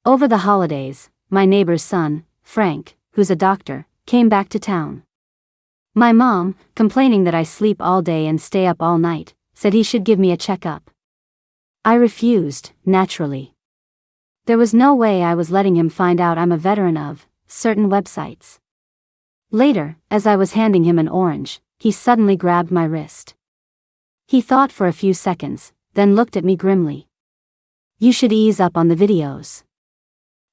Over the holidays, my neighbor's son, Frank, who's a doctor, came back to town. My mom, complaining that I sleep all day and stay up all night, said he should give me a checkup. I refused, naturally. There was no way I was letting him find out I'm a veteran of certain websites. Later, as I was handing him an orange, he suddenly grabbed my wrist. He thought for a few seconds, then looked at me grimly. "You should ease up on the videos."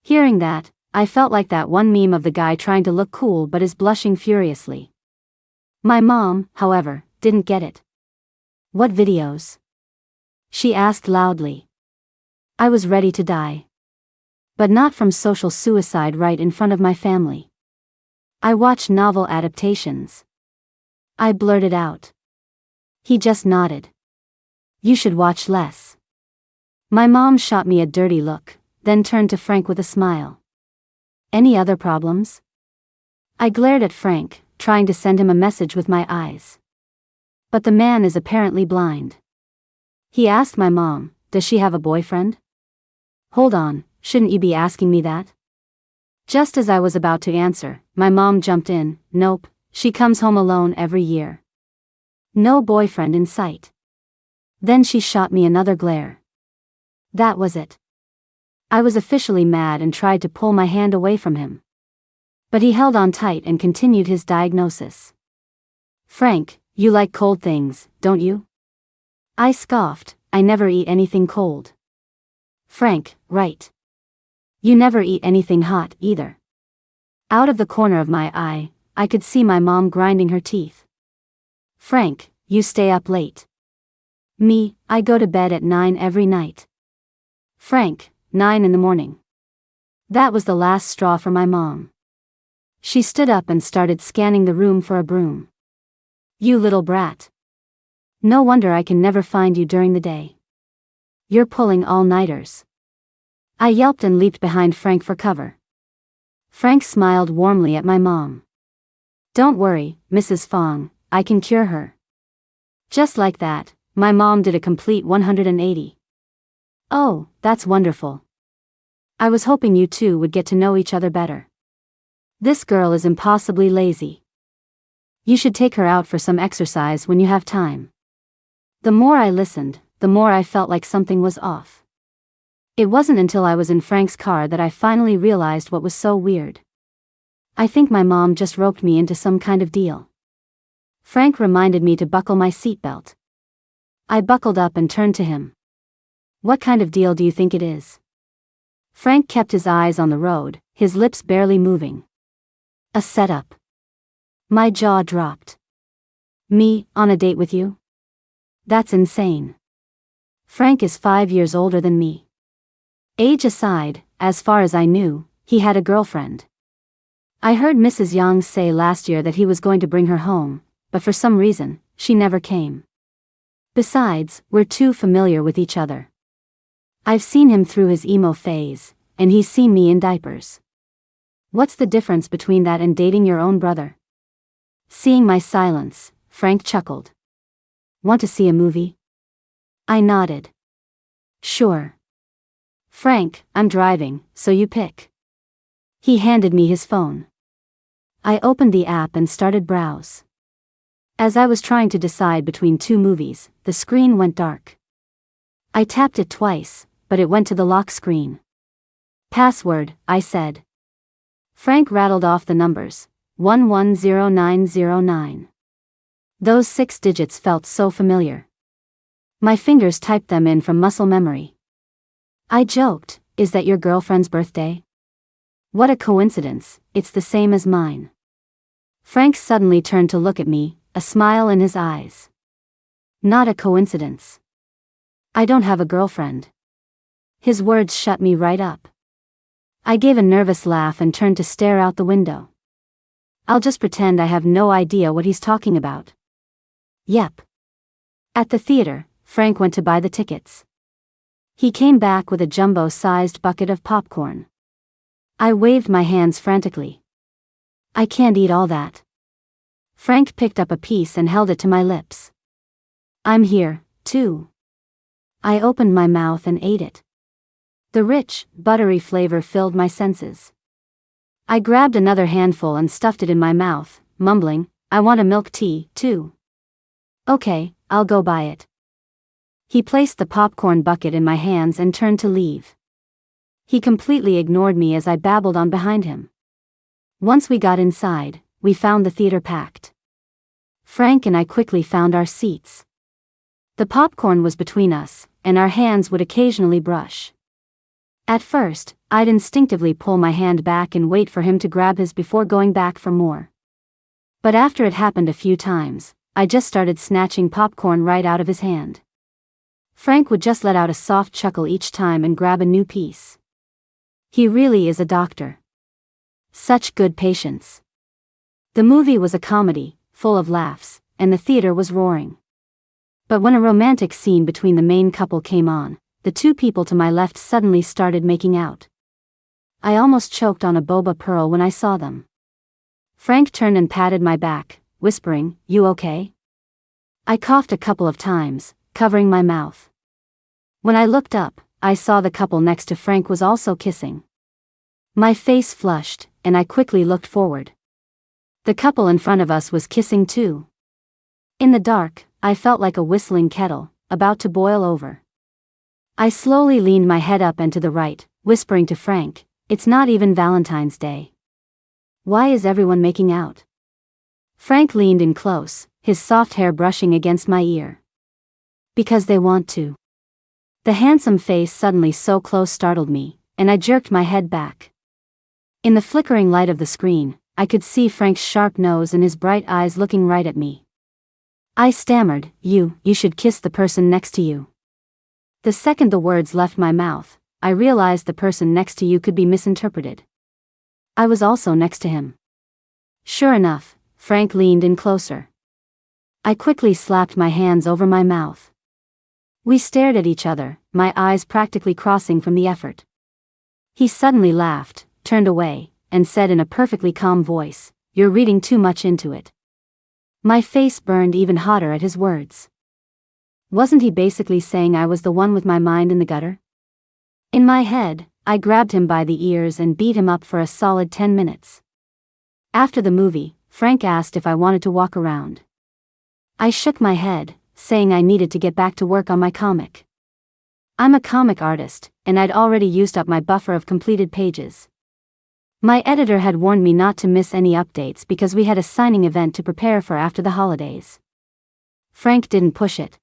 Hearing that, I felt like that one meme of the guy trying to look cool but is blushing furiously. My mom, however, didn't get it. "What videos?" she asked loudly. I was ready to die. But not from social suicide right in front of my family. "I watch novel adaptations," I blurted out. He just nodded. "You should watch less." My mom shot me a dirty look, then turned to Frank with a smile. "Any other problems?" I glared at Frank, trying to send him a message with my eyes. But the man is apparently blind. He asked my mom, "Does she have a boyfriend?" "Hold on, shouldn't you be asking me that?" Just as I was about to answer, my mom jumped in. "Nope, she comes home alone every year. No boyfriend in sight." Then she shot me another glare. That was it. I was officially mad and tried to pull my hand away from him. But he held on tight and continued his diagnosis. "Frank, you like cold things, don't you?" I scoffed. "I never eat anything cold." "Frank, right. You never eat anything hot, either." Out of the corner of my eye, I could see my mom grinding her teeth. "Frank, you stay up late." "Me, I go to bed at 9 every night." "Frank, 9 in the morning." That was the last straw for my mom. She stood up and started scanning the room for a broom. "You little brat. No wonder I can never find you during the day. You're pulling all-nighters." I yelped and leaped behind Frank for cover. Frank smiled warmly at my mom. "Don't worry, Mrs. Fong, I can cure her." Just like that, my mom did a complete 180. "Oh, that's wonderful. I was hoping you two would get to know each other better. This girl is impossibly lazy. You should take her out for some exercise when you have time." The more I listened, the more I felt like something was off. It wasn't until I was in Frank's car that I finally realized what was so weird. I think my mom just roped me into some kind of deal. Frank reminded me to buckle my seatbelt. I buckled up and turned to him. "What kind of deal do you think it is?" Frank kept his eyes on the road, his lips barely moving. "A setup." My jaw dropped. "Me, on a date with you? That's insane." Frank is 5 years older than me. Age aside, as far as I knew, he had a girlfriend. I heard Mrs. Yang say last year that he was going to bring her home, but for some reason, she never came. Besides, we're too familiar with each other. I've seen him through his emo phase, and he's seen me in diapers. What's the difference between that and dating your own brother? Seeing my silence, Frank chuckled. "Want to see a movie?" I nodded. "Sure." "Frank, I'm driving, so you pick." He handed me his phone. I opened the app and started browse. As I was trying to decide between 2 movies, the screen went dark. I tapped it twice, but it went to the lock screen. "Password," I said. Frank rattled off the numbers. 110909. Those 6 digits felt so familiar. My fingers typed them in from muscle memory. I joked, "Is that your girlfriend's birthday?" "What a coincidence, it's the same as mine." Frank suddenly turned to look at me, a smile in his eyes. "Not a coincidence. I don't have a girlfriend." His words shut me right up. I gave a nervous laugh and turned to stare out the window. I'll just pretend I have no idea what he's talking about. Yep. At the theater, Frank went to buy the tickets. He came back with a jumbo-sized bucket of popcorn. I waved my hands frantically. "I can't eat all that." Frank picked up a piece and held it to my lips. "I'm here, too." I opened my mouth and ate it. The rich, buttery flavor filled my senses. I grabbed another handful and stuffed it in my mouth, mumbling, "I want a milk tea, too." "Okay, I'll go buy it." He placed the popcorn bucket in my hands and turned to leave. He completely ignored me as I babbled on behind him. Once we got inside, we found the theater packed. Frank and I quickly found our seats. The popcorn was between us, and our hands would occasionally brush. At first, I'd instinctively pull my hand back and wait for him to grab his before going back for more. But after it happened a few times, I just started snatching popcorn right out of his hand. Frank would just let out a soft chuckle each time and grab a new piece. He really is a doctor. Such good patience. The movie was a comedy, full of laughs, and the theater was roaring. But when a romantic scene between the main couple came on, the two people to my left suddenly started making out. I almost choked on a boba pearl when I saw them. Frank turned and patted my back, whispering, "You okay?" I coughed a couple of times, covering my mouth. When I looked up, I saw the couple next to Frank was also kissing. My face flushed, and I quickly looked forward. The couple in front of us was kissing too. In the dark, I felt like a whistling kettle, about to boil over. I slowly leaned my head up and to the right, whispering to Frank, "It's not even Valentine's Day. Why is everyone making out?" Frank leaned in close, his soft hair brushing against my ear. "Because they want to." The handsome face suddenly so close startled me, and I jerked my head back. In the flickering light of the screen, I could see Frank's sharp nose and his bright eyes looking right at me. I stammered, You should kiss the person next to you." The second the words left my mouth, I realized the person next to you could be misinterpreted. I was also next to him. Sure enough, Frank leaned in closer. I quickly slapped my hands over my mouth. We stared at each other, my eyes practically crossing from the effort. He suddenly laughed, turned away, and said in a perfectly calm voice, "You're reading too much into it." My face burned even hotter at his words. Wasn't he basically saying I was the one with my mind in the gutter? In my head, I grabbed him by the ears and beat him up for a solid 10 minutes. After the movie, Frank asked if I wanted to walk around. I shook my head, saying I needed to get back to work on my comic. I'm a comic artist, and I'd already used up my buffer of completed pages. My editor had warned me not to miss any updates because we had a signing event to prepare for after the holidays. Frank didn't push it.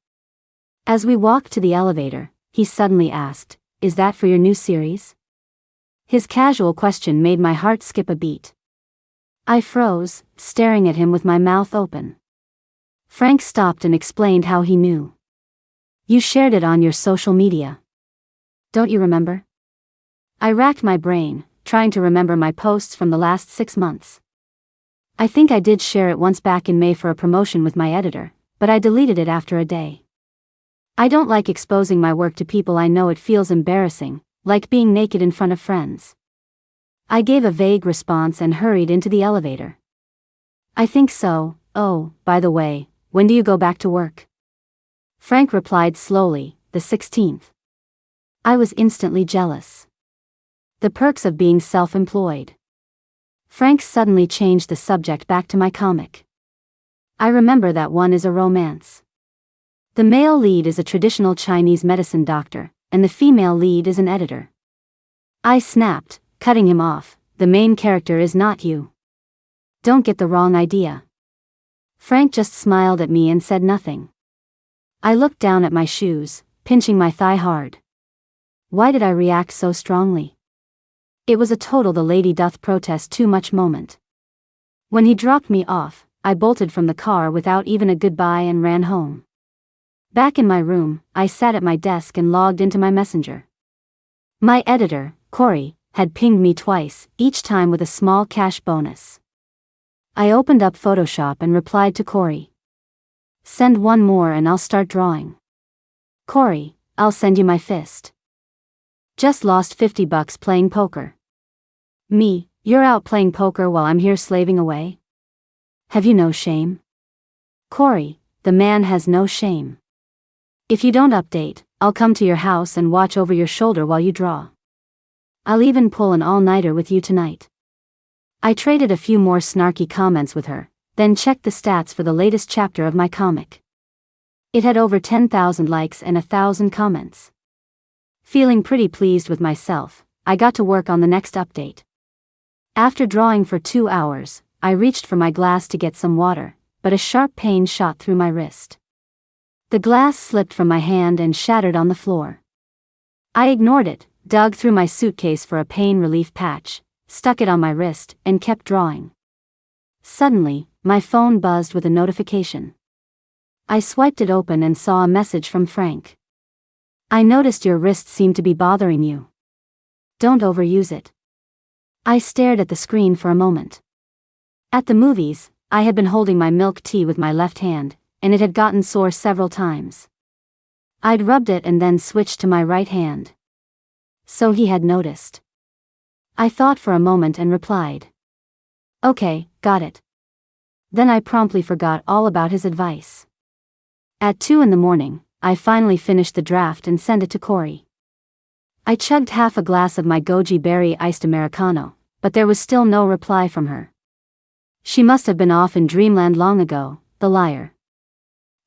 As we walked to the elevator, he suddenly asked, "Is that for your new series?" His casual question made my heart skip a beat. I froze, staring at him with my mouth open. Frank stopped and explained how he knew. "You shared it on your social media. Don't you remember?" I racked my brain, trying to remember my posts from the last 6 months. I think I did share it once back in May for a promotion with my editor, but I deleted it after a day. I don't like exposing my work to people I know. It feels embarrassing, like being naked in front of friends. I gave a vague response and hurried into the elevator. "I think so. Oh, by the way, when do you go back to work?" Frank replied slowly, "The 16th. I was instantly jealous. The perks of being self-employed. Frank suddenly changed the subject back to my comic. "I remember that one is a romance. The male lead is a traditional Chinese medicine doctor, and the female lead is an editor." I snapped, cutting him off, "The main character is not you. Don't get the wrong idea." Frank just smiled at me and said nothing. I looked down at my shoes, pinching my thigh hard. Why did I react so strongly? It was a total "the lady doth protest too much" moment. When he dropped me off, I bolted from the car without even a goodbye and ran home. Back in my room, I sat at my desk and logged into my messenger. My editor, Corey, had pinged me twice, each time with a small cash bonus. I opened up Photoshop and replied to Corey. "Send one more and I'll start drawing." "Corey, I'll send you my fist. Just lost $50 playing poker." "Me, you're out playing poker while I'm here slaving away? Have you no shame?" Corey, the man has no shame. "If you don't update, I'll come to your house and watch over your shoulder while you draw." I'll even pull an all-nighter with you tonight." I traded a few more snarky comments with her, then checked the stats for the latest chapter of my comic. It had over 10,000 likes and 1,000 comments. Feeling pretty pleased with myself, I got to work on the next update. After drawing for 2 hours, I reached for my glass to get some water, but a sharp pain shot through my wrist. The glass slipped from my hand and shattered on the floor. I ignored it, dug through my suitcase for a pain relief patch, stuck it on my wrist, and kept drawing. Suddenly, my phone buzzed with a notification. I swiped it open and saw a message from Frank. "I noticed your wrist seemed to be bothering you. Don't overuse it." I stared at the screen for a moment. At the movies, I had been holding my milk tea with my left hand, and it had gotten sore several times. I'd rubbed it and then switched to my right hand. So he had noticed. I thought for a moment and replied, "Okay, got it." Then I promptly forgot all about his advice. At 2 a.m, I finally finished the draft and sent it to Corey. I chugged half a glass of my goji berry iced Americano, but there was still no reply from her. She must have been off in dreamland long ago, the liar.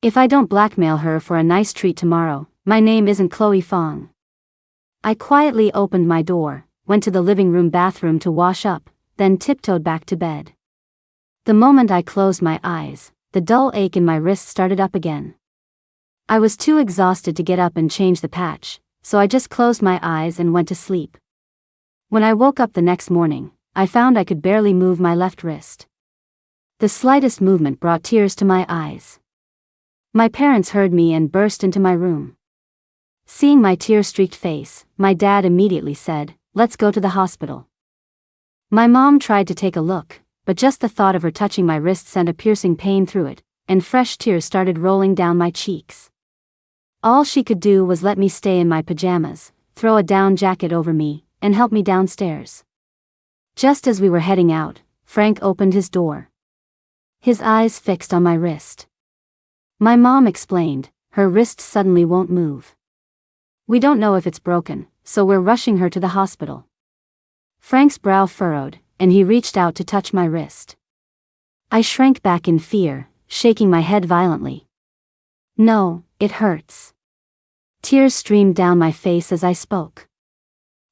If I don't blackmail her for a nice treat tomorrow, my name isn't Chloe Fong. I quietly opened my door, went to the living room bathroom to wash up, then tiptoed back to bed. The moment I closed my eyes, the dull ache in my wrist started up again. I was too exhausted to get up and change the patch, so I just closed my eyes and went to sleep. When I woke up the next morning, I found I could barely move my left wrist. The slightest movement brought tears to my eyes. My parents heard me and burst into my room. Seeing my tear-streaked face, my dad immediately said, "Let's go to the hospital." My mom tried to take a look, but just the thought of her touching my wrist sent a piercing pain through it, and fresh tears started rolling down my cheeks. All she could do was let me stay in my pajamas, throw a down jacket over me, and help me downstairs. Just as we were heading out, Frank opened his door. His eyes fixed on my wrist. My mom explained, "Her wrist suddenly won't move. We don't know if it's broken, so we're rushing her to the hospital." Frank's brow furrowed, and he reached out to touch my wrist. I shrank back in fear, shaking my head violently. "No, it hurts." Tears streamed down my face as I spoke.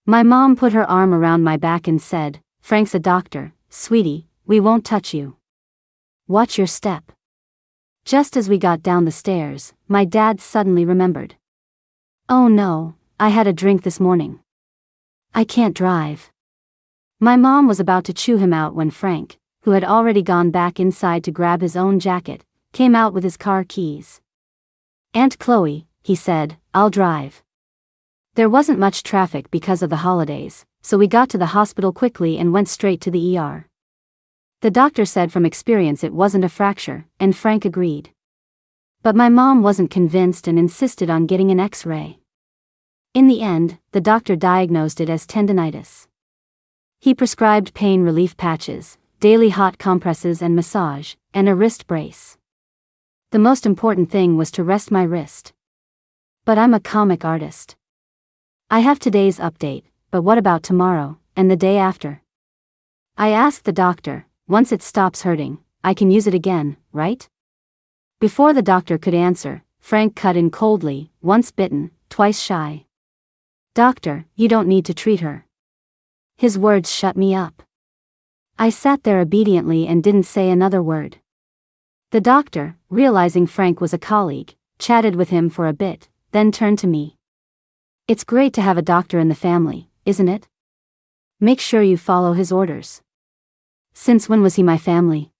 My mom put her arm around my back and said, "Frank's a doctor, sweetie, we won't touch you. Watch your step." Just as we got down the stairs, my dad suddenly remembered. "Oh no, I had a drink this morning. I can't drive." My mom was about to chew him out when Frank, who had already gone back inside to grab his own jacket, came out with his car keys. "Aunt Chloe," he said, "I'll drive." There wasn't much traffic because of the holidays, so we got to the hospital quickly and went straight to the ER. The doctor said from experience it wasn't a fracture, and Frank agreed. But my mom wasn't convinced and insisted on getting an X-ray. In the end, the doctor diagnosed it as tendinitis. He prescribed pain relief patches, daily hot compresses and massage, and a wrist brace. The most important thing was to rest my wrist. But I'm a comic artist. I have today's update, but what about tomorrow, and the day after? I asked the doctor, "Once it stops hurting, I can use it again, right?" Before the doctor could answer, Frank cut in coldly, "Once bitten, twice shy. Doctor, you don't need to treat her." His words shut me up. I sat there obediently and didn't say another word. The doctor, realizing Frank was a colleague, chatted with him for a bit, then turned to me. "It's great to have a doctor in the family, isn't it? Make sure you follow his orders." Since when was he my family?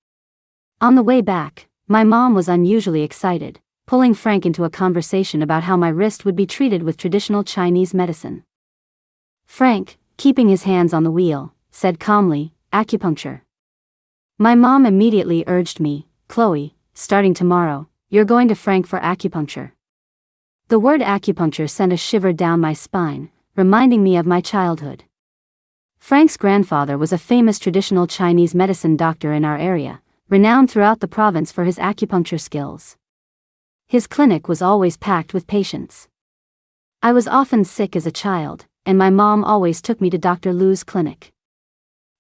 On the way back, my mom was unusually excited, pulling Frank into a conversation about how my wrist would be treated with traditional Chinese medicine. Frank, keeping his hands on the wheel, said calmly, "Acupuncture." My mom immediately urged me, "Chloe, starting tomorrow, you're going to Frank for acupuncture." The word acupuncture sent a shiver down my spine, reminding me of my childhood. Frank's grandfather was a famous traditional Chinese medicine doctor in our area, renowned throughout the province for his acupuncture skills. His clinic was always packed with patients. I was often sick as a child, and my mom always took me to Dr. Lou's clinic.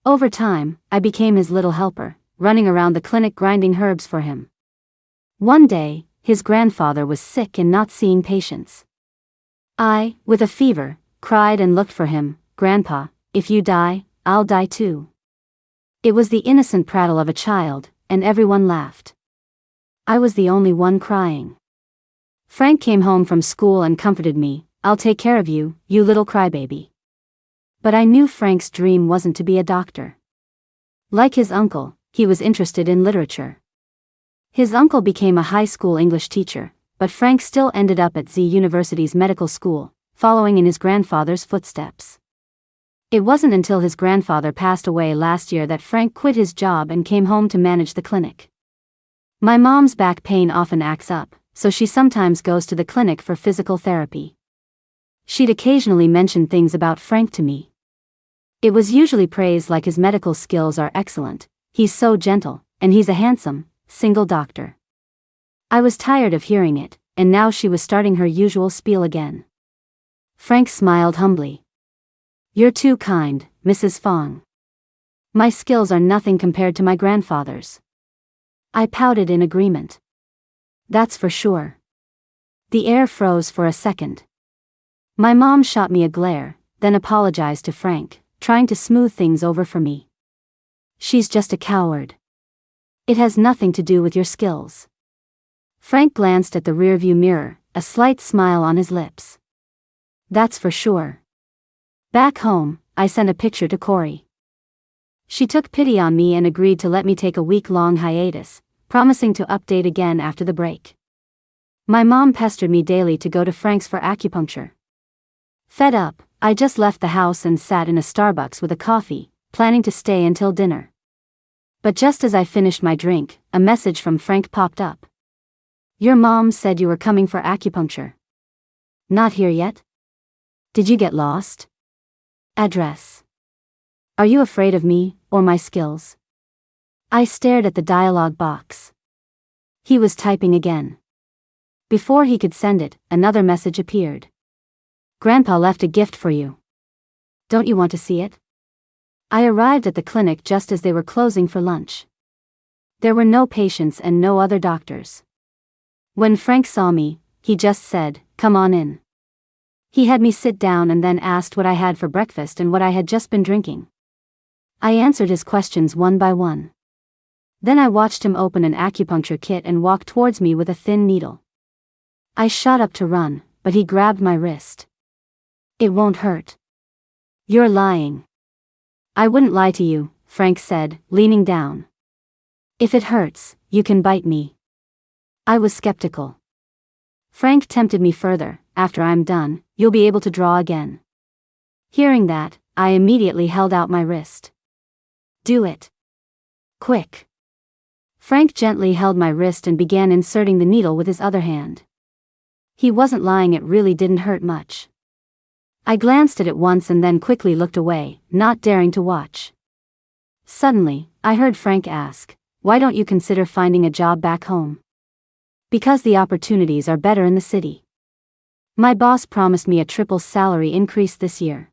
Over time, I became his little helper, running around the clinic grinding herbs for him. One day, his grandfather was sick and not seeing patients. I, with a fever, cried and looked for him. "Grandpa, if you die, I'll die too." It was the innocent prattle of a child, and everyone laughed. I was the only one crying. Frank came home from school and comforted me. "I'll take care of you, you little crybaby." But I knew Frank's dream wasn't to be a doctor. Like his uncle, he was interested in literature. His uncle became a high school English teacher, but Frank still ended up at Z University's medical school, following in his grandfather's footsteps. It wasn't until his grandfather passed away last year that Frank quit his job and came home to manage the clinic. My mom's back pain often acts up, so she sometimes goes to the clinic for physical therapy. She'd occasionally mention things about Frank to me. It was usually praise like his medical skills are excellent, he's so gentle, and he's a handsome, single doctor. I was tired of hearing it, and now she was starting her usual spiel again. Frank smiled humbly. "You're too kind, Mrs. Fong. My skills are nothing compared to my grandfather's." I pouted in agreement. "That's for sure." The air froze for a second. My mom shot me a glare, then apologized to Frank, trying to smooth things over for me. "She's just a coward. It has nothing to do with your skills." Frank glanced at the rearview mirror, a slight smile on his lips. "That's for sure." Back home, I sent a picture to Corey. She took pity on me and agreed to let me take a week-long hiatus, promising to update again after the break. My mom pestered me daily to go to Frank's for acupuncture. Fed up, I just left the house and sat in a Starbucks with a coffee, planning to stay until dinner. But just as I finished my drink, a message from Frank popped up. "Your mom said you were coming for acupuncture. Not here yet? Did you get lost? Address. Are you afraid of me, or my skills?" I stared at the dialogue box. He was typing again. Before he could send it, another message appeared. "Grandpa left a gift for you. Don't you want to see it?" I arrived at the clinic just as they were closing for lunch. There were no patients and no other doctors. When Frank saw me, he just said, "Come on in." He had me sit down and then asked what I had for breakfast and what I had just been drinking. I answered his questions one by one. Then I watched him open an acupuncture kit and walk towards me with a thin needle. I shot up to run, but he grabbed my wrist. "It won't hurt." "You're lying." "I wouldn't lie to you," Frank said, leaning down. "If it hurts, you can bite me." I was skeptical. Frank tempted me further. "After I'm done, you'll be able to draw again." Hearing that, I immediately held out my wrist. "Do it. Quick." Frank gently held my wrist and began inserting the needle with his other hand. He wasn't lying, it really didn't hurt much. I glanced at it once and then quickly looked away, not daring to watch. Suddenly, I heard Frank ask, "Why don't you consider finding a job back home?" "Because the opportunities are better in the city. My boss promised me a triple salary increase this year."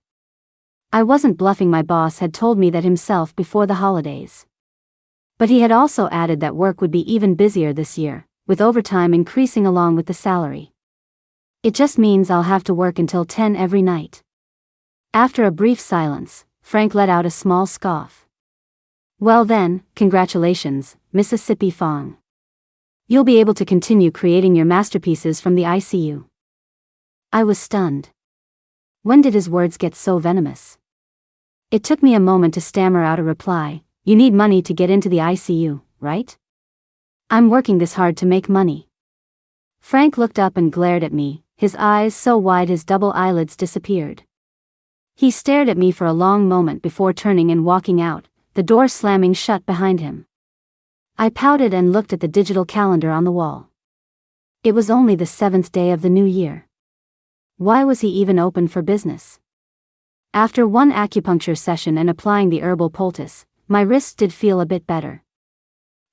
I wasn't bluffing, my boss had told me that himself before the holidays. But he had also added that work would be even busier this year, with overtime increasing along with the salary. "It just means I'll have to work until 10 every night." After a brief silence, Frank let out a small scoff. "Well then, congratulations, Mississippi Fong. You'll be able to continue creating your masterpieces from the ICU." I was stunned. When did his words get so venomous? It took me a moment to stammer out a reply. "You need money to get into the ICU, right?" "I'm working this hard to make money." Frank looked up and glared at me, his eyes so wide his double eyelids disappeared. He stared at me for a long moment before turning and walking out, the door slamming shut behind him. I pouted and looked at the digital calendar on the wall. It was only the 7th day of the new year. Why was he even open for business? After one acupuncture session and applying the herbal poultice, my wrist did feel a bit better.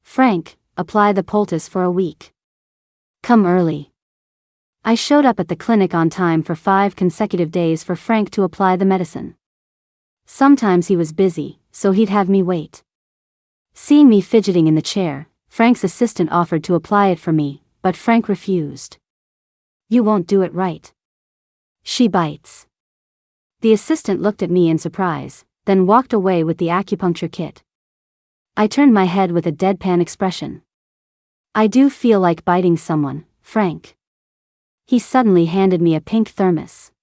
"Frank, apply the poultice for a week. Come early." I showed up at the clinic on time for 5 consecutive days for Frank to apply the medicine. Sometimes he was busy, so he'd have me wait. Seeing me fidgeting in the chair, Frank's assistant offered to apply it for me, but Frank refused. "You won't do it right. She bites." The assistant looked at me in surprise, then walked away with the acupuncture kit. I turned my head with a deadpan expression. "I do feel like biting someone, Frank." He suddenly handed me a pink thermos.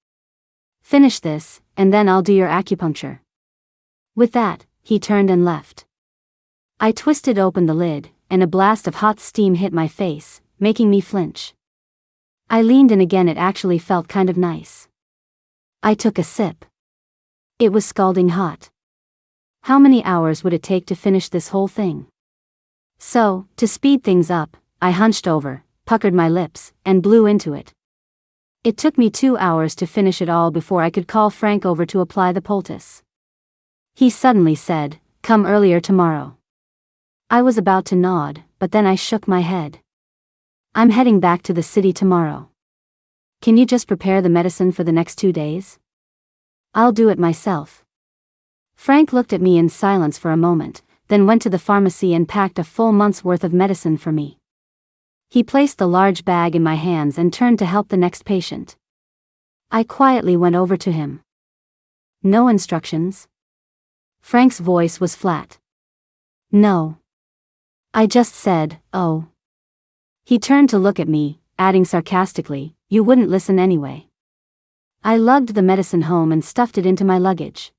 "Finish this, and then I'll do your acupuncture." With that, he turned and left. I twisted open the lid, and a blast of hot steam hit my face, making me flinch. I leaned in again. It actually felt kind of nice. I took a sip. It was scalding hot. How many hours would it take to finish this whole thing? So, to speed things up, I hunched over, puckered my lips, and blew into it. It took me 2 hours to finish it all before I could call Frank over to apply the poultice. He suddenly said, "Come earlier tomorrow." I was about to nod, but then I shook my head. "I'm heading back to the city tomorrow. Can you just prepare the medicine for the next 2 days? I'll do it myself." Frank looked at me in silence for a moment, then went to the pharmacy and packed a full month's worth of medicine for me. He placed the large bag in my hands and turned to help the next patient. I quietly went over to him. "No instructions?" Frank's voice was flat. "No. I just said, oh." He turned to look at me, adding sarcastically, "You wouldn't listen anyway." I lugged the medicine home and stuffed it into my luggage.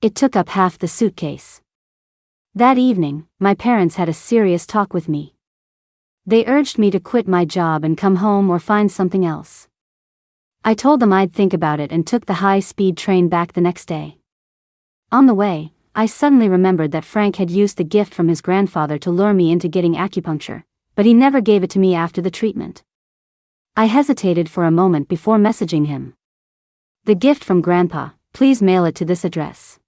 It took up half the suitcase. That evening, my parents had a serious talk with me. They urged me to quit my job and come home or find something else. I told them I'd think about it and took the high-speed train back the next day. On the way, I suddenly remembered that Frank had used the gift from his grandfather to lure me into getting acupuncture, but he never gave it to me after the treatment. I hesitated for a moment before messaging him. "The gift from Grandpa, please mail it to this address."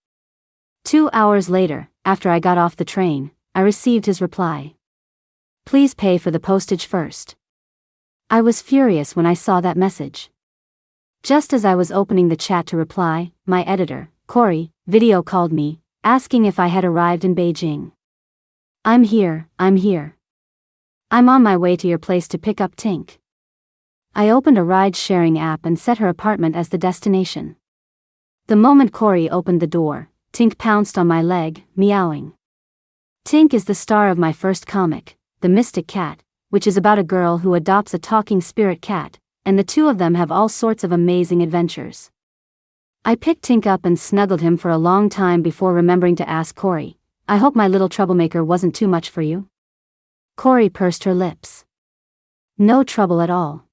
2 hours later, after I got off the train, I received his reply. "Please pay for the postage first." I was furious when I saw that message. Just as I was opening the chat to reply, my editor, Corey, video called me, asking if I had arrived in Beijing. I'm here. I'm on my way to your place to pick up Tink." I opened a ride-sharing app and set her apartment as the destination. The moment Corey opened the door, Tink pounced on my leg, meowing. Tink is the star of my first comic, The Mystic Cat, which is about a girl who adopts a talking spirit cat, and the two of them have all sorts of amazing adventures. I picked Tink up and snuggled him for a long time before remembering to ask Corey, "I hope my little troublemaker wasn't too much for you?" Corey pursed her lips. "No trouble at all.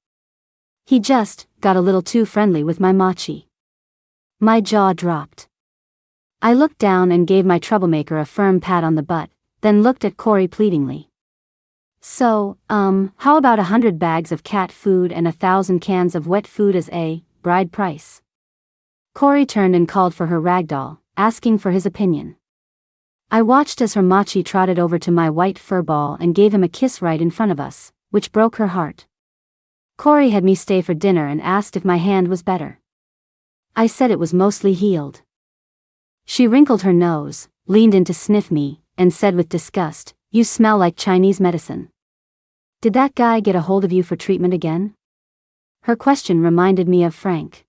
He just got a little too friendly with my Machi." My jaw dropped. I looked down and gave my troublemaker a firm pat on the butt, then looked at Corey pleadingly. "So, how about 100 bags of cat food and 1,000 cans of wet food as a bride price?" Corey turned and called for her ragdoll, asking for his opinion. I watched as her Machi trotted over to my white fur ball and gave him a kiss right in front of us, which broke her heart. Corey had me stay for dinner and asked if my hand was better. I said it was mostly healed. She wrinkled her nose, leaned in to sniff me, and said with disgust, "You smell like Chinese medicine. Did that guy get a hold of you for treatment again?" Her question reminded me of Frank.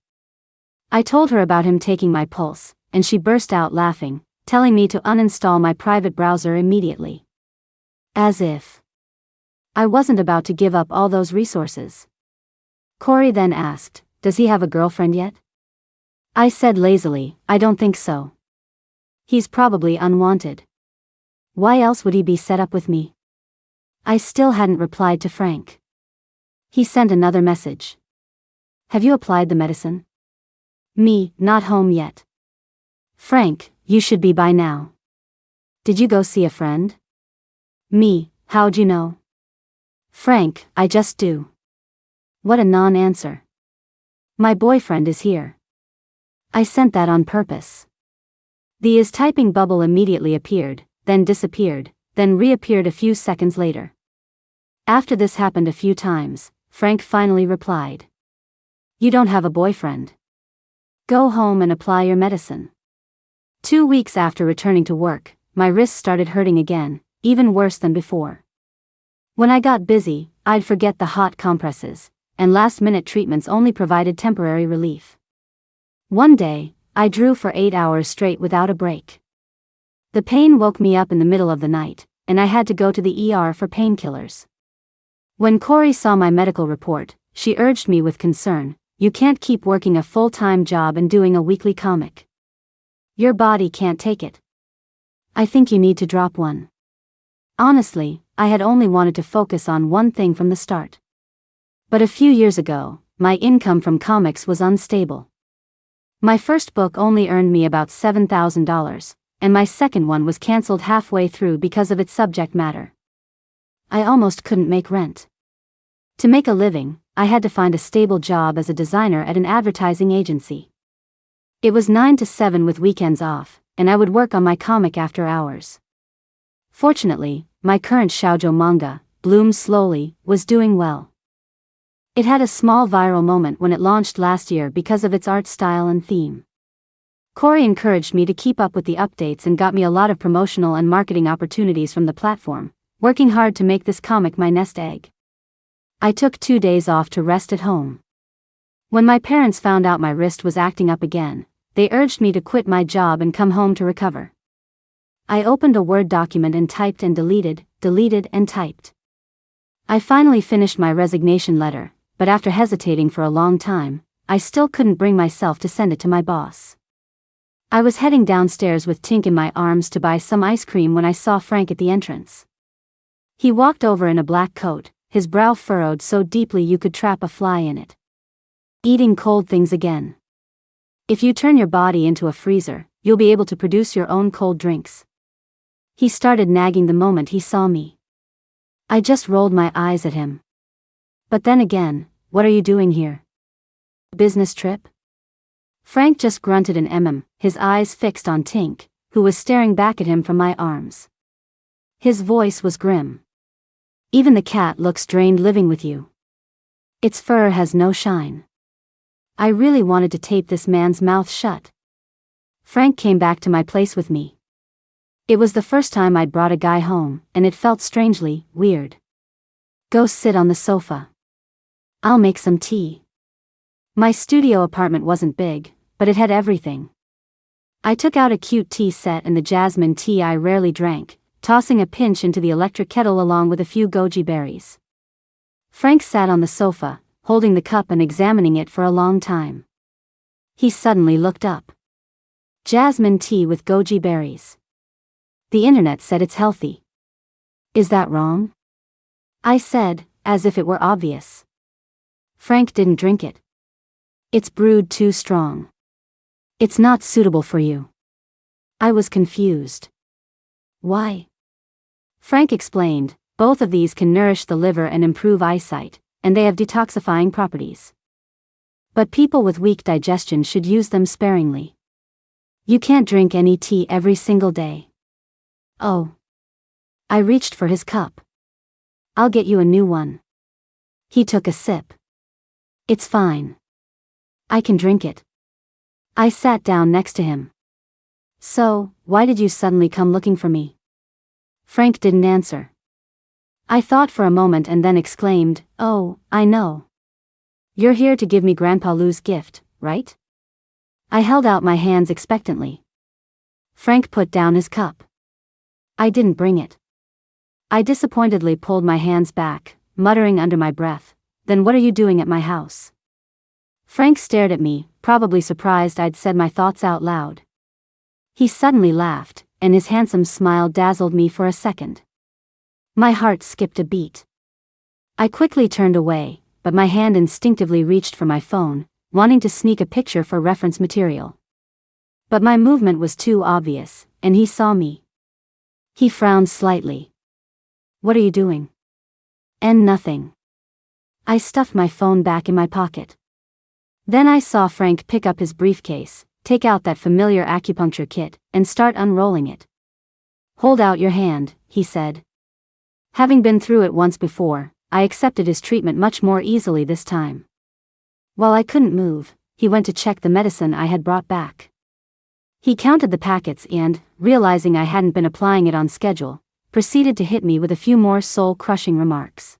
I told her about him taking my pulse, and she burst out laughing, telling me to uninstall my private browser immediately. As if I wasn't about to give up all those resources. Corey then asked, "Does he have a girlfriend yet?" I said lazily, "I don't think so. He's probably unwanted. Why else would he be set up with me?" I still hadn't replied to Frank. He sent another message. "Have you applied the medicine?" Me, not home yet. Frank, you should be by now. Did you go see a friend? Me, how'd you know? Frank, I just do. What a non-answer. My boyfriend is here. I sent that on purpose. The is typing bubble immediately appeared, then disappeared, then reappeared a few seconds later. After this happened a few times, Frank finally replied. You don't have a boyfriend. Go home and apply your medicine. 2 weeks after returning to work, my wrists started hurting again, even worse than before. When I got busy, I'd forget the hot compresses, and last-minute treatments only provided temporary relief. One day, I drew for 8 hours straight without a break. The pain woke me up in the middle of the night, and I had to go to the ER for painkillers. When Corey saw my medical report, she urged me with concern, you can't keep working a full-time job and doing a weekly comic. Your body can't take it. I think you need to drop one. Honestly, I had only wanted to focus on one thing from the start. But a few years ago, my income from comics was unstable. My first book only earned me about $7,000, and my second one was canceled halfway through because of its subject matter. I almost couldn't make rent. To make a living, I had to find a stable job as a designer at an advertising agency. It was 9 to 7 with weekends off, and I would work on my comic after hours. Fortunately, my current shoujo manga, Bloom Slowly, was doing well. It had a small viral moment when it launched last year because of its art style and theme. Corey encouraged me to keep up with the updates and got me a lot of promotional and marketing opportunities from the platform, working hard to make this comic my nest egg. I took 2 days off to rest at home. When my parents found out my wrist was acting up again, they urged me to quit my job and come home to recover. I opened a Word document and typed and deleted and typed. I finally finished my resignation letter, but after hesitating for a long time, I still couldn't bring myself to send it to my boss. I was heading downstairs with Tink in my arms to buy some ice cream when I saw Frank at the entrance. He walked over in a black coat, his brow furrowed so deeply you could trap a fly in it. Eating cold things again. If you turn your body into a freezer, you'll be able to produce your own cold drinks. He started nagging the moment he saw me. I just rolled my eyes at him. But then again, what are you doing here? Business trip? Frank just grunted an his eyes fixed on Tink, who was staring back at him from my arms. His voice was grim. Even the cat looks drained living with you. Its fur has no shine. I really wanted to tape this man's mouth shut. Frank came back to my place with me. It was the first time I'd brought a guy home, and it felt strangely weird. Go sit on the sofa. I'll make some tea. My studio apartment wasn't big, but it had everything. I took out a cute tea set and the jasmine tea I rarely drank, tossing a pinch into the electric kettle along with a few goji berries. Frank sat on the sofa, holding the cup and examining it for a long time. He suddenly looked up. Jasmine tea with goji berries. The internet said it's healthy. Is that wrong? I said, as if it were obvious. Frank didn't drink it. It's brewed too strong. It's not suitable for you. I was confused. Why? Frank explained, both of these can nourish the liver and improve eyesight, and they have detoxifying properties. But people with weak digestion should use them sparingly. You can't drink any tea every single day. Oh. I reached for his cup. I'll get you a new one. He took a sip. It's fine. I can drink it. I sat down next to him. So, why did you suddenly come looking for me? Frank didn't answer. I thought for a moment and then exclaimed, oh, I know. You're here to give me Grandpa Lou's gift, right? I held out my hands expectantly. Frank put down his cup. I didn't bring it. I disappointedly pulled my hands back, muttering under my breath, then what are you doing at my house? Frank stared at me, probably surprised I'd said my thoughts out loud. He suddenly laughed, and his handsome smile dazzled me for a second. My heart skipped a beat. I quickly turned away, but my hand instinctively reached for my phone, wanting to sneak a picture for reference material. But my movement was too obvious, and he saw me. He frowned slightly. What are you doing? And nothing. I stuffed my phone back in my pocket. Then I saw Frank pick up his briefcase, take out that familiar acupuncture kit, and start unrolling it. Hold out your hand, he said. Having been through it once before, I accepted his treatment much more easily this time. While I couldn't move, he went to check the medicine I had brought back. He counted the packets and, realizing I hadn't been applying it on schedule, proceeded to hit me with a few more soul-crushing remarks.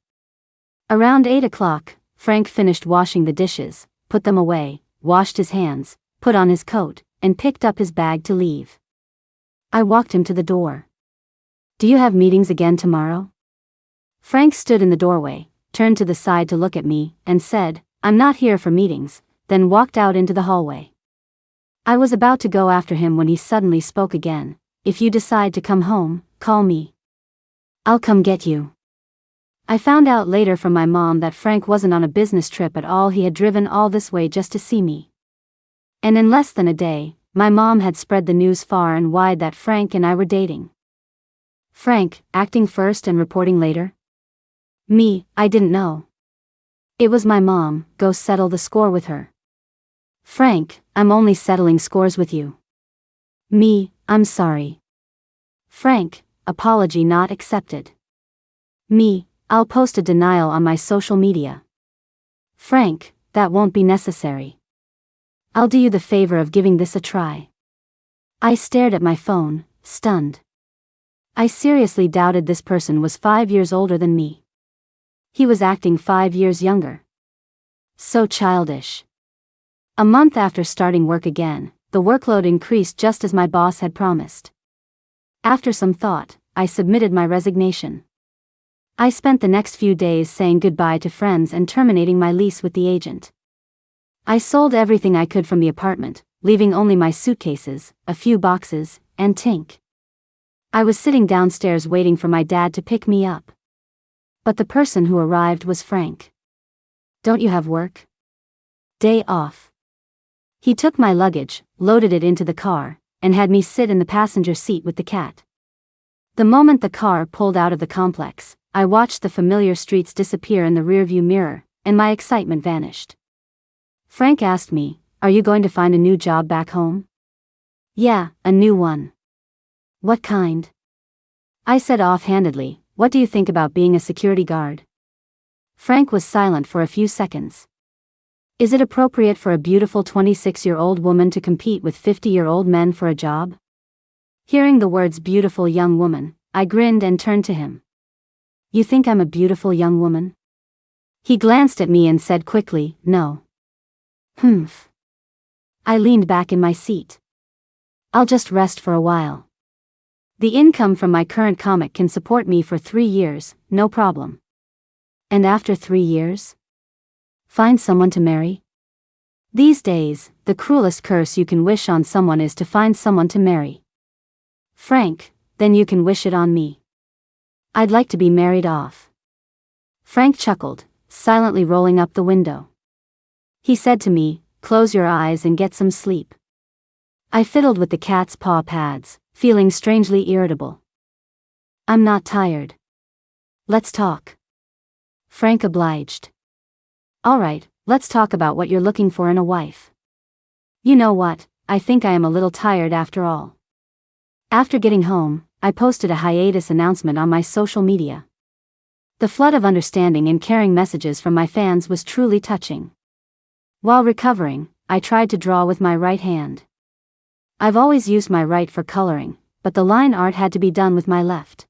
Around 8 o'clock, Frank finished washing the dishes, put them away, washed his hands, put on his coat, and picked up his bag to leave. I walked him to the door. "Do you have meetings again tomorrow?" Frank stood in the doorway, turned to the side to look at me, and said, "I'm not here for meetings," then walked out into the hallway. I was about to go after him when he suddenly spoke again. "If you decide to come home, call me. I'll come get you." I found out later from my mom that Frank wasn't on a business trip at all. He had driven all this way just to see me. And in less than a day, my mom had spread the news far and wide that Frank and I were dating. Frank, acting first and reporting later? Me, I didn't know. It was my mom. "Go settle the score with her." Frank, "I'm only settling scores with you." Me, "I'm sorry." Frank, "Apology not accepted." Me, "I'll post a denial on my social media." Frank, "That won't be necessary. I'll do you the favor of giving this a try." I stared at my phone, stunned. I seriously doubted this person was 5 years older than me. He was acting 5 years younger. So childish. A month after starting work again, the workload increased just as my boss had promised. After some thought, I submitted my resignation. I spent the next few days saying goodbye to friends and terminating my lease with the agent. I sold everything I could from the apartment, leaving only my suitcases, a few boxes, and Tink. I was sitting downstairs waiting for my dad to pick me up. But the person who arrived was Frank. "Don't you have work? Day off." He took my luggage, loaded it into the car, and had me sit in the passenger seat with the cat. The moment the car pulled out of the complex, I watched the familiar streets disappear in the rearview mirror, and my excitement vanished. Frank asked me, "Are you going to find a new job back home?" "Yeah, a new one." "What kind?" I said offhandedly, "What do you think about being a security guard?" Frank was silent for a few seconds. "Is it appropriate for a beautiful 26-year-old woman to compete with 50-year-old men for a job?" Hearing the words "beautiful young woman," I grinned and turned to him. "You think I'm a beautiful young woman?" He glanced at me and said quickly, "No." "Humph." I leaned back in my seat. "I'll just rest for a while. The income from my current comic can support me for 3 years, no problem." "And after 3 years? Find someone to marry?" These days, the cruelest curse you can wish on someone is to find someone to marry. "Frank, then you can wish it on me. I'd like to be married off." Frank chuckled, silently rolling up the window. He said to me, "Close your eyes and get some sleep." I fiddled with the cat's paw pads, feeling strangely irritable. "I'm not tired. Let's talk." Frank obliged. "All right, let's talk about what you're looking for in a wife." "You know what, I think I am a little tired after all." After getting home, I posted a hiatus announcement on my social media. The flood of understanding and caring messages from my fans was truly touching. While recovering, I tried to draw with my right hand. I've always used my right for coloring, but the line art had to be done with my left.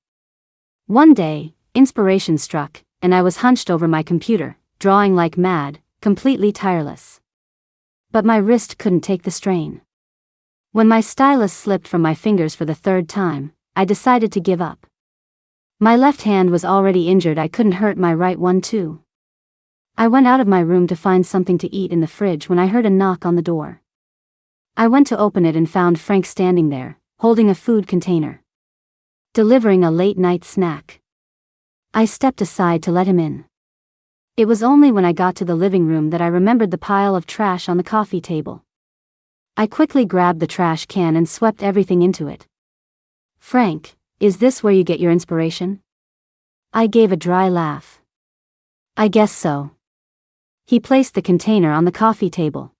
One day, inspiration struck, and I was hunched over my computer, drawing like mad, completely tireless. But my wrist couldn't take the strain. When my stylus slipped from my fingers for the 3rd time, I decided to give up. My left hand was already injured, I couldn't hurt my right one too. I went out of my room to find something to eat in the fridge when I heard a knock on the door. I went to open it and found Frank standing there, holding a food container. Delivering a late-night snack. I stepped aside to let him in. It was only when I got to the living room that I remembered the pile of trash on the coffee table. I quickly grabbed the trash can and swept everything into it. "Frank, is this where you get your inspiration?" I gave a dry laugh. "I guess so." He placed the container on the coffee table.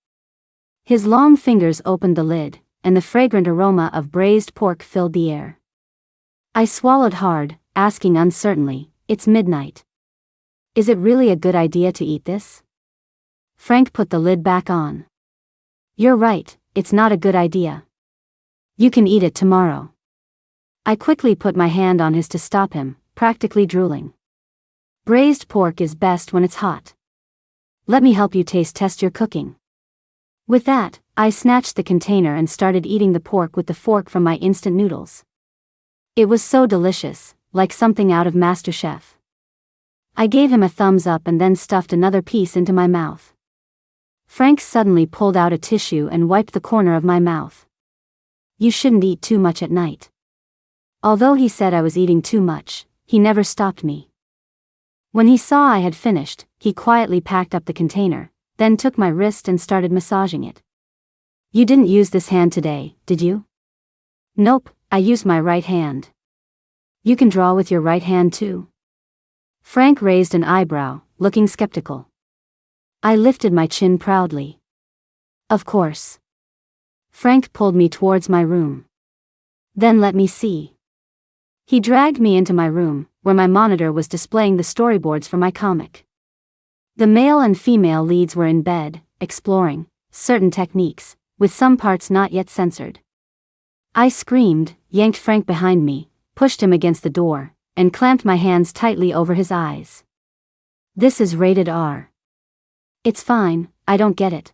His long fingers opened the lid, and the fragrant aroma of braised pork filled the air. I swallowed hard, asking uncertainly, "It's midnight. Is it really a good idea to eat this? Frank put the lid back on. You're right, it's not a good idea. You can eat it tomorrow. I quickly put my hand on his to stop him, practically drooling. Braised pork is best when it's hot. Let me help you test your cooking. With that, I snatched the container and started eating the pork with the fork from my instant noodles. It was so delicious, like something out of MasterChef. I gave him a thumbs up and then stuffed another piece into my mouth. Frank suddenly pulled out a tissue and wiped the corner of my mouth. You shouldn't eat too much at night. Although he said I was eating too much, he never stopped me. When he saw I had finished, he quietly packed up the container, then took my wrist and started massaging it. You didn't use this hand today, did you? Nope, I used my right hand. You can draw with your right hand too? Frank raised an eyebrow, looking skeptical. I lifted my chin proudly. Of course. Frank pulled me towards my room. Then let me see. He dragged me into my room, where my monitor was displaying the storyboards for my comic. The male and female leads were in bed, exploring certain techniques, with some parts not yet censored. I screamed, yanked Frank behind me, pushed him against the door, and clamped my hands tightly over his eyes. This is rated R. It's fine, I don't get it.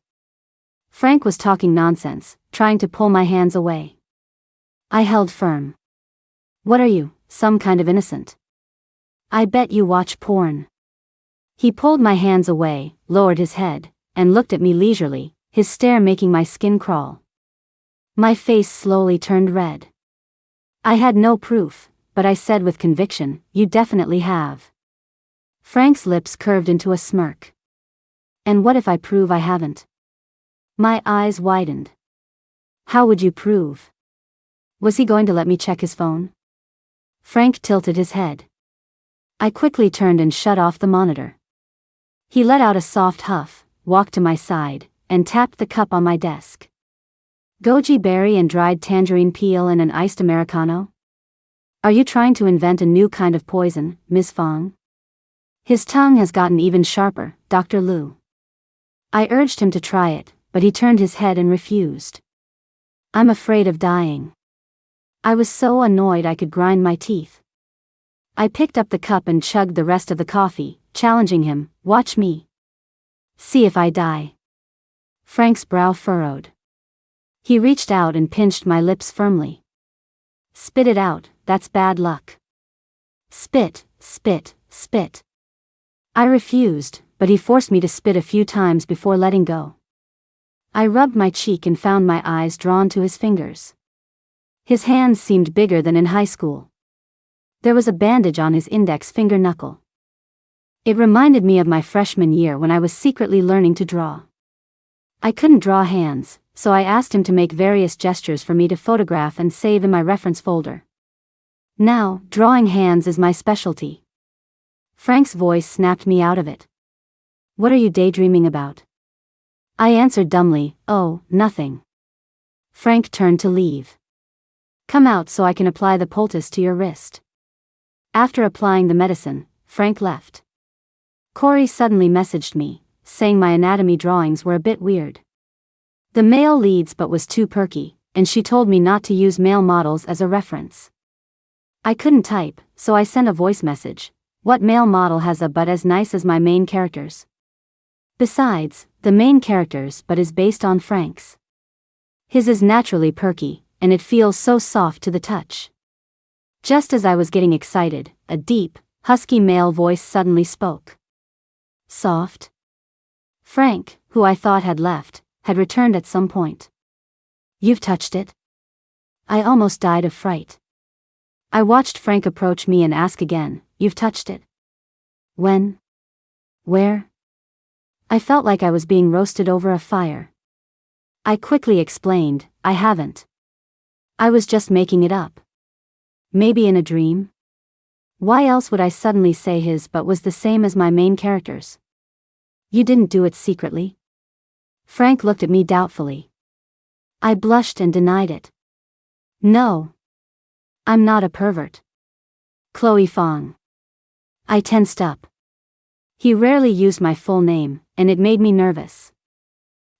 Frank was talking nonsense, trying to pull my hands away. I held firm. What are you, some kind of innocent? I bet you watch porn. He pulled my hands away, lowered his head, and looked at me leisurely, his stare making my skin crawl. My face slowly turned red. I had no proof, but I said with conviction, you definitely have. Frank's lips curved into a smirk. And what if I prove I haven't? My eyes widened. How would you prove? Was he going to let me check his phone? Frank tilted his head. I quickly turned and shut off the monitor. He let out a soft huff, walked to my side, and tapped the cup on my desk. Goji berry and dried tangerine peel in an iced Americano? Are you trying to invent a new kind of poison, Ms. Fong? His tongue has gotten even sharper, Dr. Liu. I urged him to try it, but he turned his head and refused. I'm afraid of dying. I was so annoyed I could grind my teeth. I picked up the cup and chugged the rest of the coffee, challenging him, watch me. See if I die. Frank's brow furrowed. He reached out and pinched my lips firmly. Spit it out, that's bad luck. Spit, spit, spit. I refused, but he forced me to spit a few times before letting go. I rubbed my cheek and found my eyes drawn to his fingers. His hands seemed bigger than in high school. There was a bandage on his index finger knuckle. It reminded me of my freshman year when I was secretly learning to draw. I couldn't draw hands, so I asked him to make various gestures for me to photograph and save in my reference folder. Now, drawing hands is my specialty. Frank's voice snapped me out of it. What are you daydreaming about? I answered dumbly, oh, nothing. Frank turned to leave. Come out so I can apply the poultice to your wrist. After applying the medicine, Frank left. Corey suddenly messaged me, saying my anatomy drawings were a bit weird. The male leads but was too perky, and she told me not to use male models as a reference. I couldn't type, so I sent a voice message. What male model has a butt as nice as my main characters? Besides, the main character's butt is based on Frank's. His is naturally perky, and it feels so soft to the touch. Just as I was getting excited, a deep, husky male voice suddenly spoke. Soft? Frank, who I thought had left, had returned at some point. You've touched it? I almost died of fright. I watched Frank approach me and ask again, you've touched it? When? Where? I felt like I was being roasted over a fire. I quickly explained, I haven't. I was just making it up. Maybe in a dream? Why else would I suddenly say his butt was the same as my main character's? You didn't do it secretly? Frank looked at me doubtfully. I blushed and denied it. No. I'm not a pervert. Chloe Fong. I tensed up. He rarely used my full name, and it made me nervous.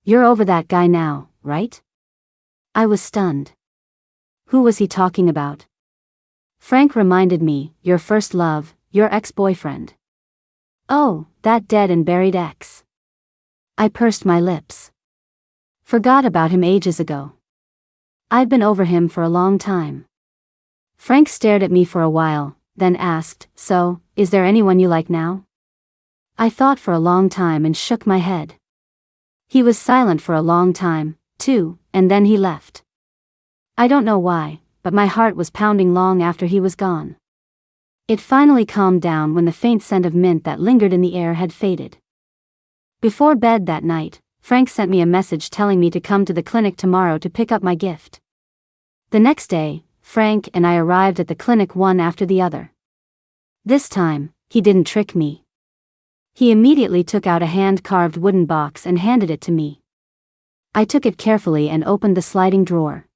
"You're over that guy now, right?" I was stunned. Who was he talking about? Frank reminded me, "Your first love, your ex-boyfriend." "Oh, that dead and buried ex." I pursed my lips. Forgot about him ages ago. I'd been over him for a long time. Frank stared at me for a while, then asked, "So, is there anyone you like now?" I thought for a long time and shook my head. He was silent for a long time, too, and then he left. I don't know why, but my heart was pounding long after he was gone. It finally calmed down when the faint scent of mint that lingered in the air had faded. Before bed that night, Frank sent me a message telling me to come to the clinic tomorrow to pick up my gift. The next day, Frank and I arrived at the clinic one after the other. This time, he didn't trick me. He immediately took out a hand-carved wooden box and handed it to me. I took it carefully and opened the sliding drawer.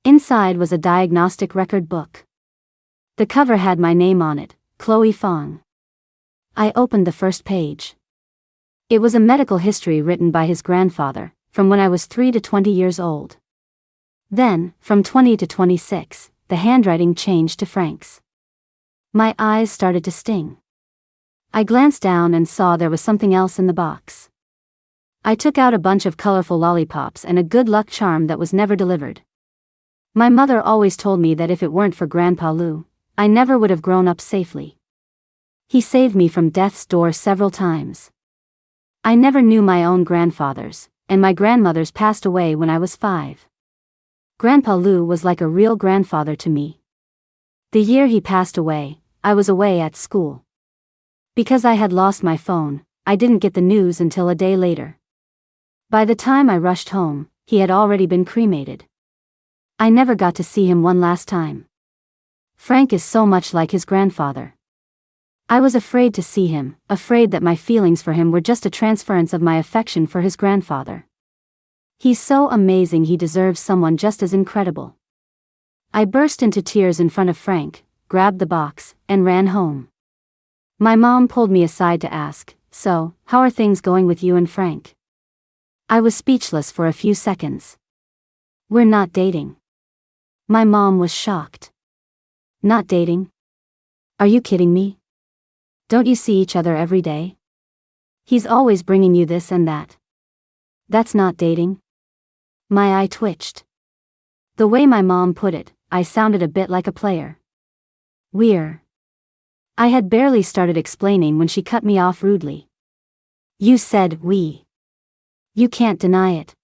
Inside was a diagnostic record book. The cover had my name on it, Chloe Fong. I opened the first page. It was a medical history written by his grandfather, from when I was 3 to 20 years old. Then, from 20 to 26, the handwriting changed to Frank's. My eyes started to sting. I glanced down and saw there was something else in the box. I took out a bunch of colorful lollipops and a good luck charm that was never delivered. My mother always told me that if it weren't for Grandpa Lou, I never would have grown up safely. He saved me from death's door several times. I never knew my own grandfathers, and my grandmothers passed away when I was 5. Grandpa Lou was like a real grandfather to me. The year he passed away, I was away at school. Because I had lost my phone, I didn't get the news until a day later. By the time I rushed home, he had already been cremated. I never got to see him one last time. Frank is so much like his grandfather. I was afraid to see him, afraid that my feelings for him were just a transference of my affection for his grandfather. He's so amazing, he deserves someone just as incredible. I burst into tears in front of Frank, grabbed the box, and ran home. My mom pulled me aside to ask, "So, how are things going with you and Frank?" I was speechless for a few seconds. "We're not dating." My mom was shocked. "Not dating? Are you kidding me? Don't you see each other every day? He's always bringing you this and that. That's not dating?" My eye twitched. The way my mom put it, I sounded a bit like a player. "We're..." I had barely started explaining when she cut me off rudely. "You said we. You can't deny it.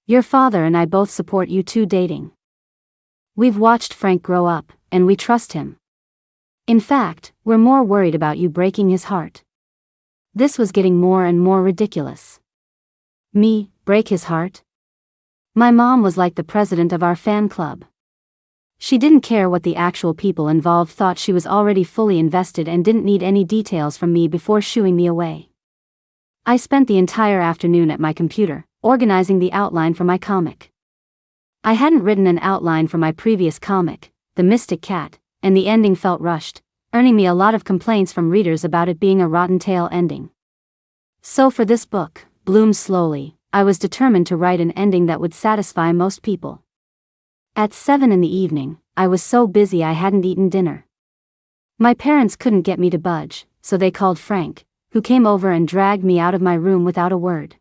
Your father and I both support you two dating. We've watched Frank grow up, and we trust him. In fact, we're more worried about you breaking his heart." This was getting more and more ridiculous. Me, break his heart? My mom was like the president of our fan club. She didn't care what the actual people involved thought. She was already fully invested and didn't need any details from me before shooing me away. I spent the entire afternoon at my computer, organizing the outline for my comic. I hadn't written an outline for my previous comic, The Mystic Cat, and the ending felt rushed, earning me a lot of complaints from readers about it being a rotten tail ending. So for this book, Bloom Slowly, I was determined to write an ending that would satisfy most people. At 7 in the evening, I was so busy I hadn't eaten dinner. My parents couldn't get me to budge, so they called Frank, who came over and dragged me out of my room without a word.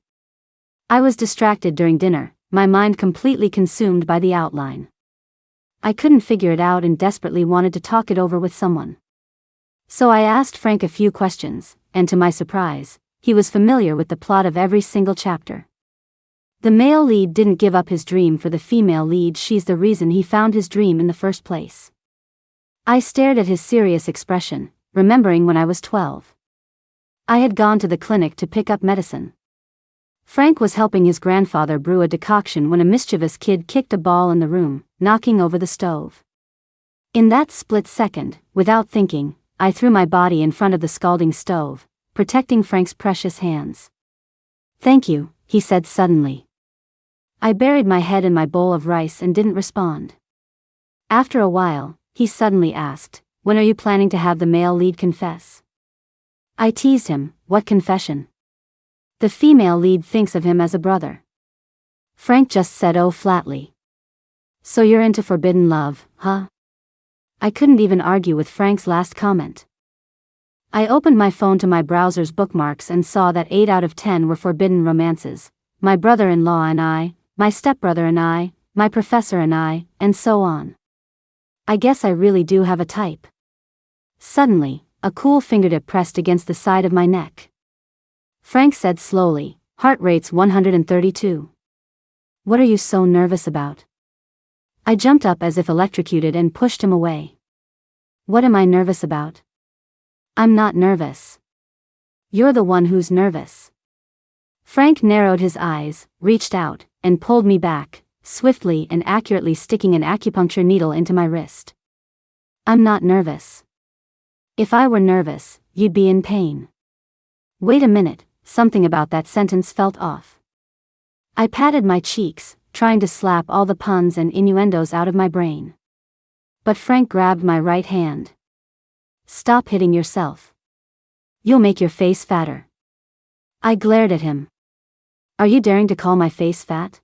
I was distracted during dinner, my mind completely consumed by the outline. I couldn't figure it out and desperately wanted to talk it over with someone. So I asked Frank a few questions, and to my surprise, he was familiar with the plot of every single chapter. The male lead didn't give up his dream for the female lead. She's the reason he found his dream in the first place. I stared at his serious expression, remembering when I was 12. I had gone to the clinic to pick up medicine. Frank was helping his grandfather brew a decoction when a mischievous kid kicked a ball in the room, knocking over the stove. In that split second, without thinking, I threw my body in front of the scalding stove, protecting Frank's precious hands. "Thank you," he said suddenly. I buried my head in my bowl of rice and didn't respond. After a while, he suddenly asked, "When are you planning to have the male lead confess?" I teased him, what confession? The female lead thinks of him as a brother. Frank just said oh flatly. So you're into forbidden love, huh? I couldn't even argue with Frank's last comment. I opened my phone to my browser's bookmarks and saw that 8 out of 10 were forbidden romances. My brother-in-law and I, my stepbrother and I, my professor and I, and so on. I guess I really do have a type. Suddenly, a cool fingertip pressed against the side of my neck. Frank said slowly, heart rate's 132. What are you so nervous about? I jumped up as if electrocuted and pushed him away. What am I nervous about? I'm not nervous. You're the one who's nervous. Frank narrowed his eyes, reached out, and pulled me back, swiftly and accurately sticking an acupuncture needle into my wrist. I'm not nervous. If I were nervous, you'd be in pain. Wait a minute, something about that sentence felt off. I patted my cheeks, trying to slap all the puns and innuendos out of my brain. But Frank grabbed my right hand. Stop hitting yourself. You'll make your face fatter. I glared at him. Are you daring to call my face fat?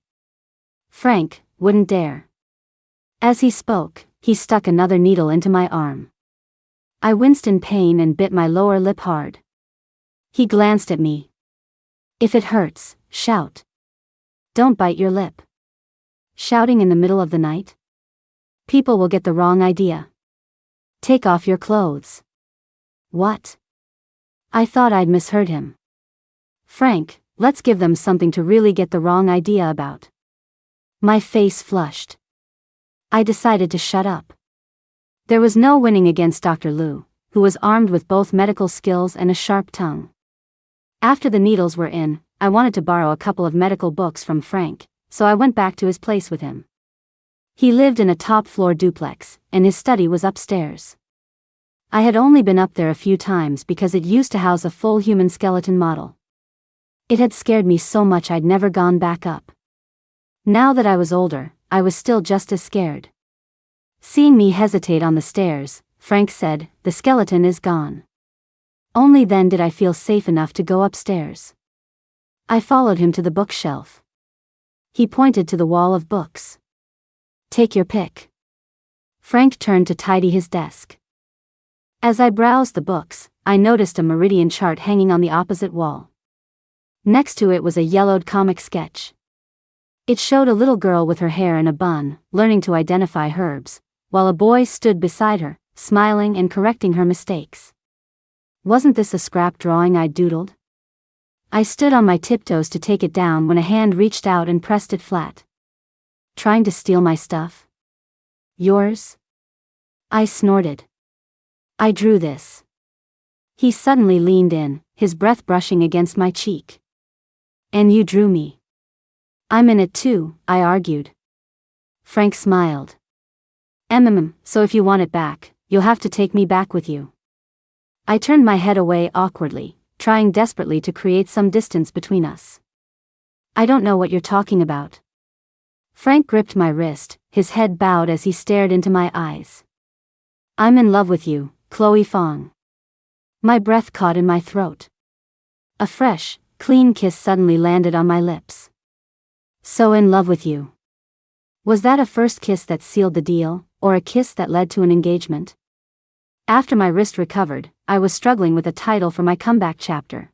Frank wouldn't dare. As he spoke, he stuck another needle into my arm. I winced in pain and bit my lower lip hard. He glanced at me. If it hurts, shout. Don't bite your lip. Shouting in the middle of the night? People will get the wrong idea. Take off your clothes. What? I thought I'd misheard him. Frank, let's give them something to really get the wrong idea about. My face flushed. I decided to shut up. There was no winning against Dr. Liu, who was armed with both medical skills and a sharp tongue. After the needles were in, I wanted to borrow a couple of medical books from Frank, so I went back to his place with him. He lived in a top-floor duplex, and his study was upstairs. I had only been up there a few times because it used to house a full human skeleton model. It had scared me so much I'd never gone back up. Now that I was older, I was still just as scared. Seeing me hesitate on the stairs, Frank said, "The skeleton is gone." Only then did I feel safe enough to go upstairs. I followed him to the bookshelf. He pointed to the wall of books. Take your pick. Frank turned to tidy his desk. As I browsed the books, I noticed a meridian chart hanging on the opposite wall. Next to it was a yellowed comic sketch. It showed a little girl with her hair in a bun, learning to identify herbs, while a boy stood beside her, smiling and correcting her mistakes. Wasn't this a scrap drawing I'd doodled? I stood on my tiptoes to take it down when a hand reached out and pressed it flat. Trying to steal my stuff? Yours? I snorted. I drew this. He suddenly leaned in, his breath brushing against my cheek. And you drew me. I'm in it too, I argued. Frank smiled. So if you want it back, you'll have to take me back with you. I turned my head away awkwardly, trying desperately to create some distance between us. I don't know what you're talking about. Frank gripped my wrist, his head bowed as he stared into my eyes. I'm in love with you, Chloe Fong. My breath caught in my throat. A fresh, clean kiss suddenly landed on my lips. So in love with you. Was that a first kiss that sealed the deal, or a kiss that led to an engagement? After my wrist recovered, I was struggling with a title for my comeback chapter.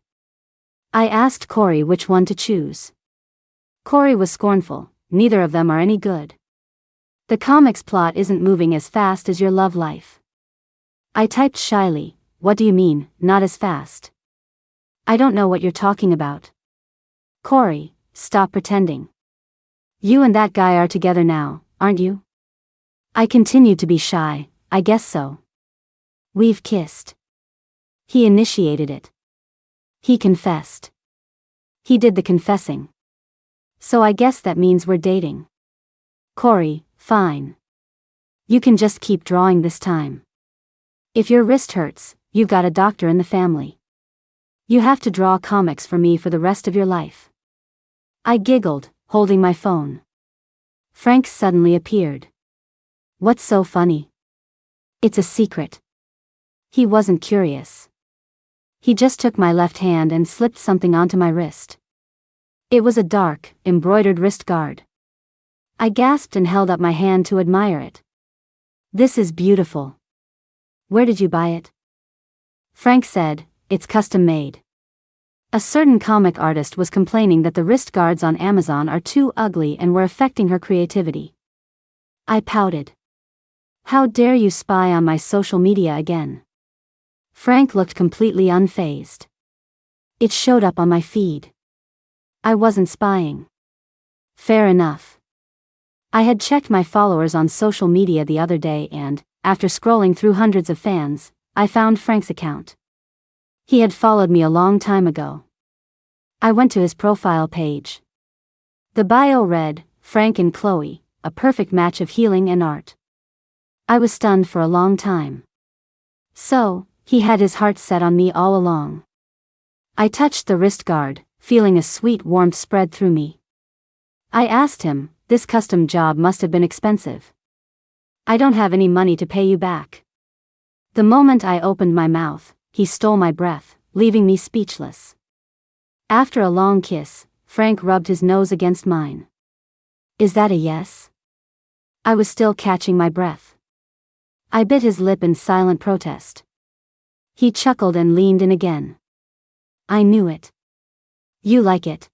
I asked Corey which one to choose. Corey was scornful, neither of them are any good. The comic's plot isn't moving as fast as your love life. I typed shyly, what do you mean, not as fast? I don't know what you're talking about. Corey, stop pretending. You and that guy are together now, aren't you? I continued to be shy, I guess so. We've kissed. He initiated it. He confessed. He did the confessing. So I guess that means we're dating. Corey, fine. You can just keep drawing this time. If your wrist hurts, you've got a doctor in the family. You have to draw comics for me for the rest of your life. I giggled, holding my phone. Frank suddenly appeared. What's so funny? It's a secret. He wasn't curious. He just took my left hand and slipped something onto my wrist. It was a dark, embroidered wrist guard. I gasped and held up my hand to admire it. This is beautiful. Where did you buy it? Frank said, it's custom made. A certain comic artist was complaining that the wrist guards on Amazon are too ugly and were affecting her creativity. I pouted. How dare you spy on my social media again? Frank looked completely unfazed. It showed up on my feed. I wasn't spying. Fair enough. I had checked my followers on social media the other day and, after scrolling through hundreds of fans, I found Frank's account. He had followed me a long time ago. I went to his profile page. The bio read, Frank and Chloe, a perfect match of healing and art. I was stunned for a long time. So, he had his heart set on me all along. I touched the wrist guard, feeling a sweet warmth spread through me. I asked him, this custom job must have been expensive. I don't have any money to pay you back. The moment I opened my mouth, he stole my breath, leaving me speechless. After a long kiss, Frank rubbed his nose against mine. Is that a yes? I was still catching my breath. I bit his lip in silent protest. He chuckled and leaned in again. I knew it. You like it.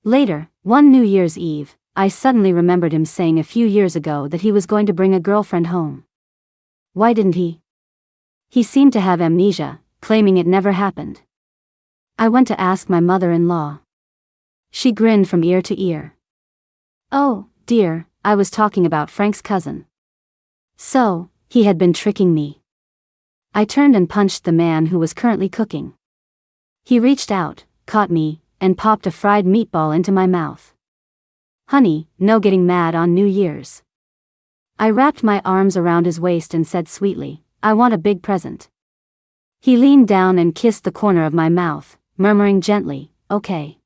Later, one New Year's Eve, I suddenly remembered him saying a few years ago that he was going to bring a girlfriend home. Why didn't he? He seemed to have amnesia, claiming it never happened. I went to ask my mother-in-law. She grinned from ear to ear. Oh, dear, I was talking about Frank's cousin. So, he had been tricking me. I turned and punched the man who was currently cooking. He reached out, caught me, and popped a fried meatball into my mouth. Honey, no getting mad on New Year's. I wrapped my arms around his waist and said sweetly, I want a big present. He leaned down and kissed the corner of my mouth, murmuring gently, okay.